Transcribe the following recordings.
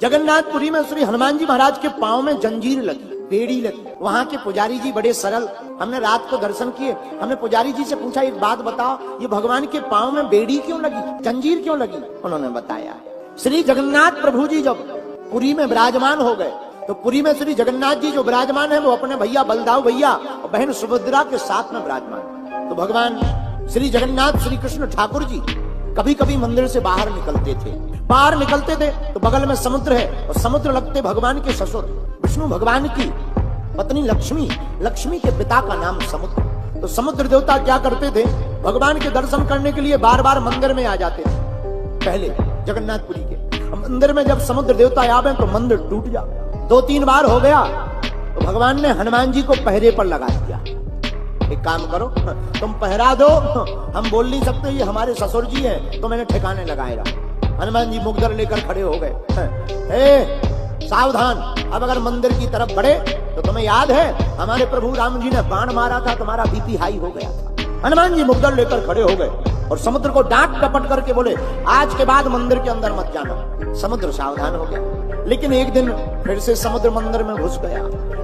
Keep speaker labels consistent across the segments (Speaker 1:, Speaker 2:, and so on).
Speaker 1: जगन्नाथपुरी में श्री हनुमान जी महाराज के पांव में जंजीर लगी, बेड़ी लगी। वहां के पुजारी जी बड़े सरल, हमने रात को दर्शन किए, हमने पुजारी जी से पूछा एक बात बताओ, ये भगवान के पांव में बेड़ी क्यों लगी, जंजीर क्यों लगी? उन्होंने बताया श्री जगन्नाथ प्रभु जी जब पुरी में विराजमान हो गए तो पुरी में श्री जगन्नाथ जी जो विराजमान है वो अपने भैया बलदाऊ भैया और बहन सुभद्रा के साथ में विराजमान। तो भगवान श्री जगन्नाथ श्री कृष्ण ठाकुर जी कभी कभी मंदिर से बाहर निकलते थे। बाहर निकलते थे तो बगल में समुद्र है और समुद्र लगते भगवान के ससुर विष्णु भगवान की पत्नी लक्ष्मी, लक्ष्मी के पिता का नाम समुद्र। तो समुद्र देवता क्या करते थे, भगवान के दर्शन करने के लिए बार बार मंदिर में आ जाते थे। पहले जगन्नाथपुरी के मंदिर में जब समुद्र देवता आवे तो मंदिर टूट जा। 2-3 बार हो गया तो भगवान ने हनुमान जी को पहरे पर लगा दिया। एक काम करो, तुम पहरा दो, हम बोल नहीं सकते ये हमारे ससुर जी हैं, तो मैंने ठिकाने लगाए रहा। हनुमान जी मुगदर लेकर खड़े हो गए। सावधान, अब अगर मंदिर की तरफ बढ़े तो तुम्हें याद है हमारे प्रभु राम जी ने बाण मारा था, तुम्हारा बीपी हाई हो गया था। हनुमान जी मुगदर लेकर खड़े हो गए और समुद्र को डांट डपट करके बोले आज के बाद मंदिर के अंदर मत जाना। समुद्र सावधान हो गया, लेकिन एक दिन फिर से समुद्र मंदिर में घुस गया।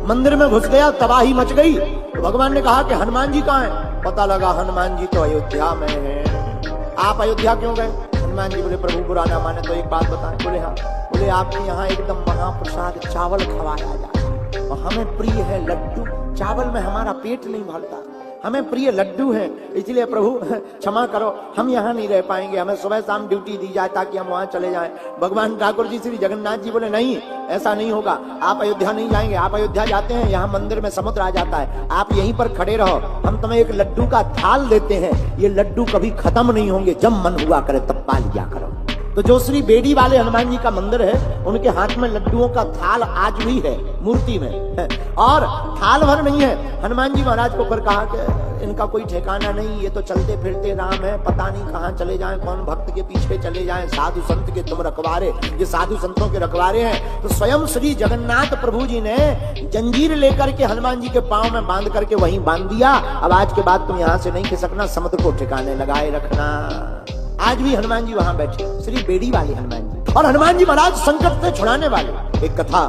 Speaker 1: मंदिर में घुस गया, तबाही मच गई। तो भगवान ने कहा कि हनुमान जी कहाँ हैं? पता लगा हनुमान जी तो अयोध्या में हैं। आप अयोध्या क्यों गए? हनुमान जी बोले प्रभु बुरा ना माने तो एक बात बताएं। बोले हाँ। बोले आपके यहाँ एकदम महाप्रसाद चावल खवाया जाए और हमें प्रिय है लड्डू, चावल में हमारा पेट नहीं भरता, हमें प्रिय लड्डू है, इसलिए प्रभु क्षमा करो हम यहाँ नहीं रह पाएंगे, हमें सुबह शाम ड्यूटी दी जाए ताकि हम वहाँ चले जाएं। भगवान ठाकुर जी श्री जगन्नाथ जी बोले नहीं, ऐसा नहीं होगा, आप अयोध्या नहीं जाएंगे। आप अयोध्या जाते हैं यहाँ मंदिर में समुद्र आ जाता है, आप यहीं पर खड़े रहो, हम तुम्हें एक लड्डू का थाल देते हैं, ये लड्डू कभी खत्म नहीं होंगे, जब मन हुआ करे तब पा लिया करो। तो जो श्री बेड़ी वाले हनुमान जी का मंदिर है उनके हाथ में लड्डुओं का थाल आज भी है मूर्ति में, और थाल भर नहीं है। हनुमान जी महाराज को फिर कहा कि इनका कोई ठिकाना नहीं, ये तो चलते फिरते राम है, पता नहीं कहाँ चले जाएं, कौन भक्त के पीछे चले जाएं, साधु संत के तुम रखवारे, ये साधु संतों के रखवारे हैं। तो स्वयं श्री जगन्नाथ प्रभु जी ने जंजीर लेकर के हनुमान जी के पांव में बांध करके वहीं बांध दिया। अब आज के बाद तुम यहाँ से नहीं खिसकना, समुद्र को ठिकाने लगाए रखना। आज भी हनुमान जी वहां बैठे, श्री बेड़ी वाले हनुमान जी, और हनुमान जी महाराज संकट से छुड़ाने वाले। एक कथा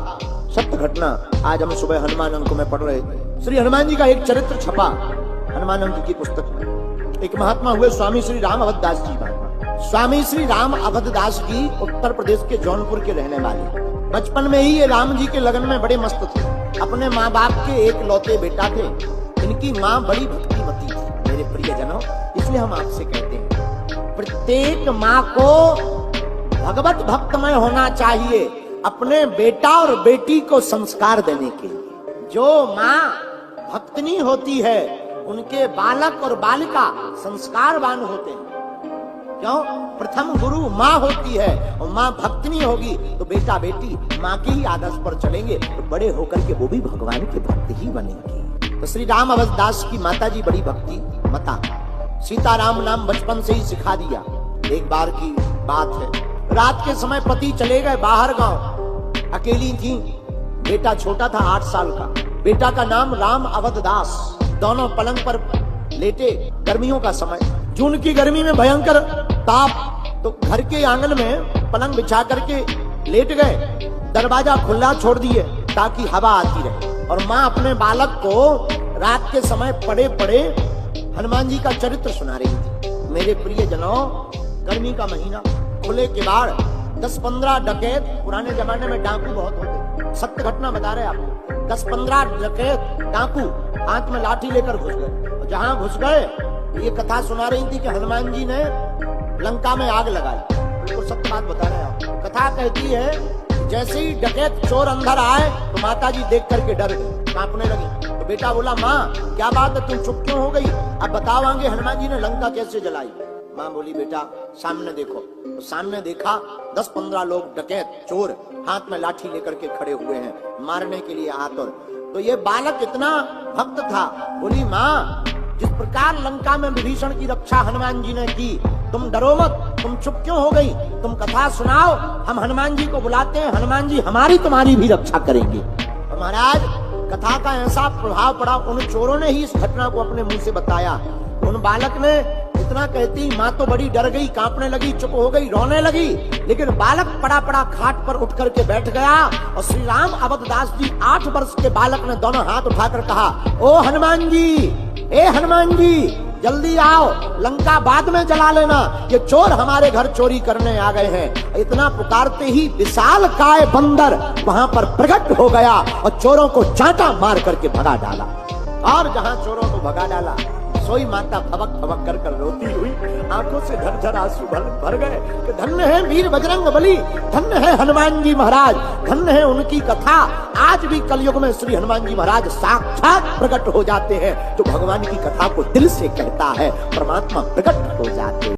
Speaker 1: सत्य घटना आज हम सुबह हनुमान अंक में पढ़ रहे थे। श्री हनुमान जी का एक चरित्र छपा हनुमान अंक की पुस्तक में। एक महात्मा हुए स्वामी श्री राम अवधदास जी महात्मा। स्वामी श्री राम अवधदास जी उत्तर प्रदेश के जौनपुर के रहने वाले। बचपन में ही ये राम जी के लगन में बड़े मस्त थे। अपने माँ बाप के एक लौते बेटा थे। इनकी माँ बड़ी भक्तिमती थी मेरे प्रियजनों, इसलिए हम आपसे कहते हैं प्रत्येक माँ को भगवत भक्तमय होना चाहिए अपने बेटा और बेटी को संस्कार देने के लिए। जो माँ भक्तनी होती है उनके बालक और बालिका संस्कारवान होते हैं। क्यों? प्रथम गुरु माँ होती है और माँ भक्तनी होगी तो बेटा बेटी माँ के ही आदर्श पर चलेंगे, तो बड़े होकर के वो भी भगवान के भक्त ही बनेंगे। तो श्री राम अवधदास की माता जी बड़ी भक्ति मता, सीताराम नाम बचपन से ही सिखा दिया। एक बार की बात है, रात के समय पति चले गए बाहर गांव, अकेली थी, बेटा छोटा था 8 साल का, बेटा का नाम राम अवधदास। दोनों पलंग पर लेटे, गर्मियों का समय, जून की गर्मी में भयंकर ताप, तो घर के आंगन में पलंग बिछा करके लेट गए, दरवाजा खुला छोड़ दिए ताकि हवा आती रहे। और माँ अपने बालक को रात के समय पड़े पड़े हनुमान जी का चरित्र सुना रही थी। मेरे प्रिय जनों, गर्मी का महीना, खुले किवाड़, 10-15 डकैत, पुराने जमाने में डाकू बहुत होते, सत्य घटना बता रहे आपको। 10-15 डकैत डाकू हाथ में लाठी लेकर घुस गए। जहां घुस गए ये कथा सुना रही थी कि हनुमान जी ने लंका में आग लगाई। बिल्कुल सत्य बात बता रहे हैं आप। कथा कहती है जैसे ही डकैत चोर अंदर आए तो माता जी देख करके डर गई, कांपने लगी। तो बेटा बोला माँ क्या बात है, तुम चुप क्यों हो गई? अब बतावांगे हनुमान जी ने लंका कैसे जलाई। माँ बोली बेटा सामने देखो। तो सामने देखा 10-15 लोग डकैत चोर हाथ में लाठी लेकर के खड़े हुए हैं, मारने के लिए आतुर। तो ये बालक इतना भक्त था। बोली माँ जिस प्रकार लंका में विभीषण की रक्षा हनुमान जी ने की, तुम डरो मत, तुम चुप क्यों हो गई, तुम कथा सुनाओ, हम हनुमान जी को बुलाते हैं, हनुमान जी हमारी तुम्हारी भी रक्षा करेंगे। तो महाराज कथा का ऐसा प्रभाव पड़ा, उन चोरों ने ही इस घटना को अपने मुंह से बताया। उन बालक ने इतना कहती माँ तो बड़ी डर गई, कांपने लगी, चुप हो गई, रोने लगी। लेकिन बालक पड़ा पड़ा खाट पर उठ करके बैठ गया और श्री राम अवधदास जी 8 वर्ष के बालक ने दोनों हाथ उठाकर कहा, ओ हनुमान जी, ए हनुमान जी, जल्दी आओ, लंका बाद में जला लेना, ये चोर हमारे घर चोरी करने आ गए हैं। इतना पुकारते ही विशाल काय बंदर वहां पर प्रकट हो गया और चोरों को चांटा मार करके भगा डाला। और जहां चोरों को भगा डाला, सोई माता फबक फबक कर रोती हुई आंखों से झरझर आंसू भर गए कि धन्य है वीर बजरंग बली, धन्य है हनुमान जी महाराज, धन्य है उनकी कथा। आज भी कलयुग में श्री हनुमान जी महाराज साक्षात प्रकट हो जाते हैं। जो भगवान की कथा को दिल से कहता है, परमात्मा प्रकट हो जाते हैं।